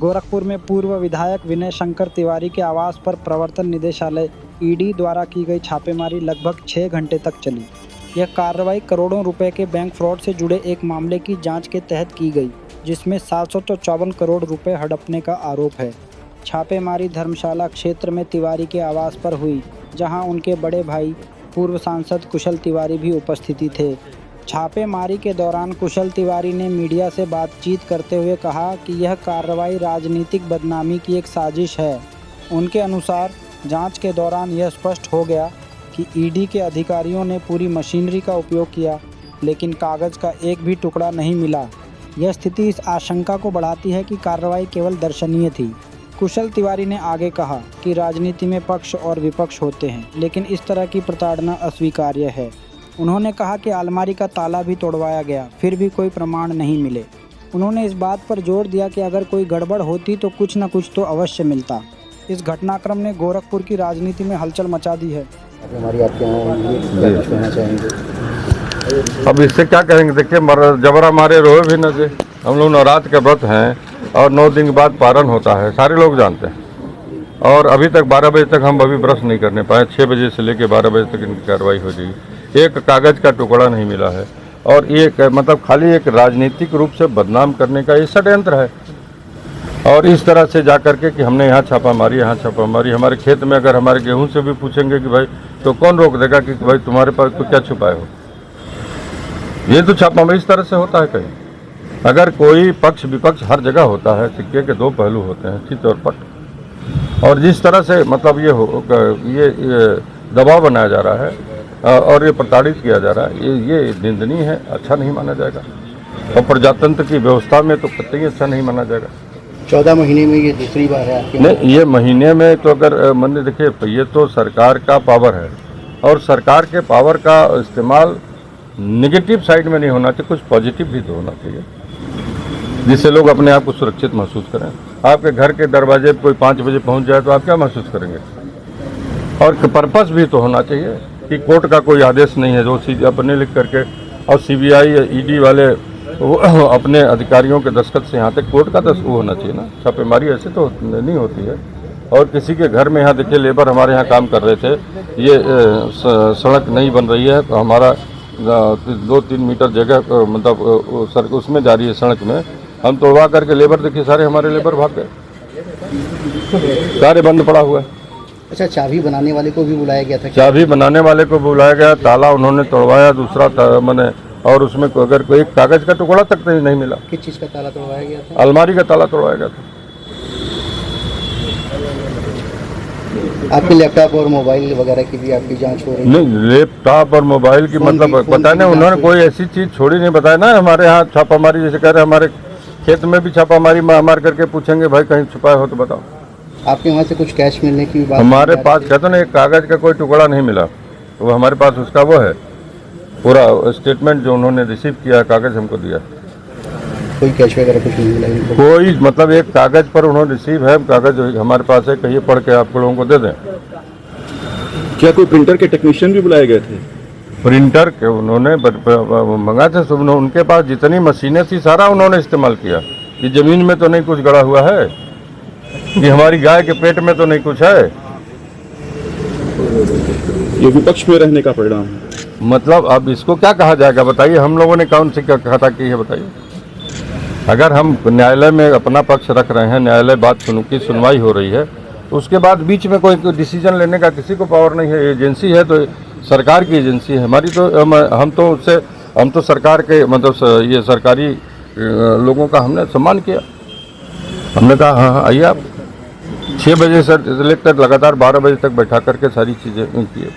गोरखपुर में पूर्व विधायक विनय शंकर तिवारी के आवास पर प्रवर्तन निदेशालय ईडी द्वारा की गई छापेमारी लगभग 6 घंटे तक चली। यह कार्रवाई करोड़ों रुपए के बैंक फ्रॉड से जुड़े एक मामले की जांच के तहत की गई, जिसमें 754 करोड़ रुपए हड़पने का आरोप है। छापेमारी धर्मशाला क्षेत्र में तिवारी के आवास पर हुई, जहां उनके बड़े भाई पूर्व सांसद कुशल तिवारी भी उपस्थित थे। छापेमारी के दौरान कुशल तिवारी ने मीडिया से बातचीत करते हुए कहा कि यह कार्रवाई राजनीतिक बदनामी की एक साजिश है। उनके अनुसार जांच के दौरान यह स्पष्ट हो गया कि ईडी के अधिकारियों ने पूरी मशीनरी का उपयोग किया, लेकिन कागज़ का एक भी टुकड़ा नहीं मिला। यह स्थिति इस आशंका को बढ़ाती है कि कार्रवाई केवल दर्शनीय थी। कुशल तिवारी ने आगे कहा कि राजनीति में पक्ष और विपक्ष होते हैं, लेकिन इस तरह की प्रताड़ना अस्वीकार्य है। उन्होंने कहा कि अलमारी का ताला भी तोड़वाया गया, फिर भी कोई प्रमाण नहीं मिले। उन्होंने इस बात पर जोर दिया कि अगर कोई गड़बड़ होती तो कुछ न कुछ तो अवश्य मिलता। इस घटनाक्रम ने गोरखपुर की राजनीति में हलचल मचा दी है। अब इससे क्या करेंगे? देखिए, जबरा मारे रोए भी न दे। हम लोग नवरात्र के व्रत हैं और 9 दिन के बाद पारण होता है, सारे लोग जानते हैं। और अभी तक 12 बजे तक हम अभी ब्रश नहीं करने पाए। 6 बजे से लेकर 12 बजे तक इनकी कार्रवाई हो जाएगी। एक कागज़ का टुकड़ा नहीं मिला है और ये मतलब खाली एक राजनीतिक रूप से बदनाम करने का ये षड्यंत्र है। और इस तरह से जा करके कि हमने यहाँ छापा मारी, यहाँ छापा मारी। हमारे खेत में अगर हमारे गेहूं से भी पूछेंगे कि भाई तो कौन रोक देगा कि भाई तुम्हारे पास तो क्या छुपाए हो? ये तो छापामारी इस तरह से होता है कहीं। अगर कोई पक्ष विपक्ष हर जगह होता है, सिक्के के 2 पहलू होते हैं, चित और पट। और जिस तरह से मतलब ये दबाव बनाया जा रहा है और ये प्रताड़ित किया जा रहा है, ये निंदनीय है, अच्छा नहीं माना जाएगा। और प्रजातंत्र की व्यवस्था में तो कतई अच्छा नहीं माना जाएगा। 14 महीने में ये दूसरी बार है आपके? नहीं, ये महीने में तो अगर मन देखिए, ये तो सरकार का पावर है और सरकार के पावर का इस्तेमाल नेगेटिव साइड में नहीं होना चाहिए, कुछ पॉजिटिव भी तो होना चाहिए, जिससे लोग अपने आप को सुरक्षित महसूस करें। आपके घर के दरवाजे पर कोई 5 बजे पहुंच जाए तो आप क्या महसूस करेंगे? और पर्पस भी तो होना चाहिए कि कोर्ट का कोई आदेश नहीं है जो अपने लिख करके, और सीबीआई ईडी वाले वो अपने अधिकारियों के दस्तखत से यहाँ तक कोर्ट का वो होना चाहिए ना। छापेमारी ऐसे तो नहीं होती है। और किसी के घर में, यहाँ देखिए लेबर हमारे यहाँ काम कर रहे थे, ये सड़क नहीं बन रही है, तो हमारा 2-3 मीटर जगह मतलब सड़क उसमें जा रही है, सड़क में हम तोड़वा करके लेबर, देखिए सारे हमारे लेबर भाग गए, सारे बंद पड़ा हुआ है। अच्छा, चाबी बनाने वाले को भी बुलाया गया था? चाबी बनाने वाले को बुलाया गया, ताला उन्होंने तोड़वाया, दूसरा मैंने, और उसमें अगर कोई कागज का टुकड़ा तक नहीं मिला। किस चीज़ का ताला तोड़वाया गया था? अलमारी का ताला तोड़वाया गया था। आपके लैपटॉप और मोबाइल वगैरह की भी आपकी जांच हो रही है? नहीं, लैपटॉप और मोबाइल की मतलब पता नहीं, उन्होंने कोई ऐसी चीज़ छोड़ी नहीं, बताया ना। हमारे यहाँ छापामारी जैसे कह रहे, हमारे खेत में भी छापामारी मार करके पूछेंगे भाई कहीं छुपाए हो तो बताओ। आपके वहाँ से कुछ कैश मिलने की बात? हमारे पास कहते ना, एक कागज़ का कोई टुकड़ा नहीं मिला। वो हमारे पास उसका वो है पूरा स्टेटमेंट जो उन्होंने रिसीव किया, कागज़ हमको दिया। कोई कैश वगैरह कुछ नहीं मिला? कोई मतलब एक कागज़ पर उन्होंने रिसीव है, कागज़ हमारे पास है, कहिए पढ़ के आप लोगों को दे दें। क्या कोई प्रिंटर के टेक्नीशियन भी बुलाए गए थे? प्रिंटर के उन्होंने मंगाए थे, सब उनके पास जितनी मशीनें थी सारा उन्होंने इस्तेमाल किया। कि ज़मीन में तो नहीं कुछ गड़ा हुआ है, कि हमारी गाय के पेट में तो नहीं कुछ है। ये विपक्ष में रहने का परिणाम है। मतलब अब इसको क्या कहा जाएगा बताइए? हम लोगों ने कौन सी खाता की है बताइए? अगर हम न्यायालय में अपना पक्ष रख रहे हैं, न्यायालय बात की सुनवाई हो रही है, तो उसके बाद बीच में कोई डिसीजन लेने का किसी को पावर नहीं है। एजेंसी है तो सरकार की एजेंसी है हमारी, तो हम तो सरकार के मतलब ये सरकारी लोगों का हमने सम्मान किया। हमने कहा हाँ आइए आप। 6 बजे से लेकर लगातार 12 बजे तक बैठा करके सारी चीज़ें की है।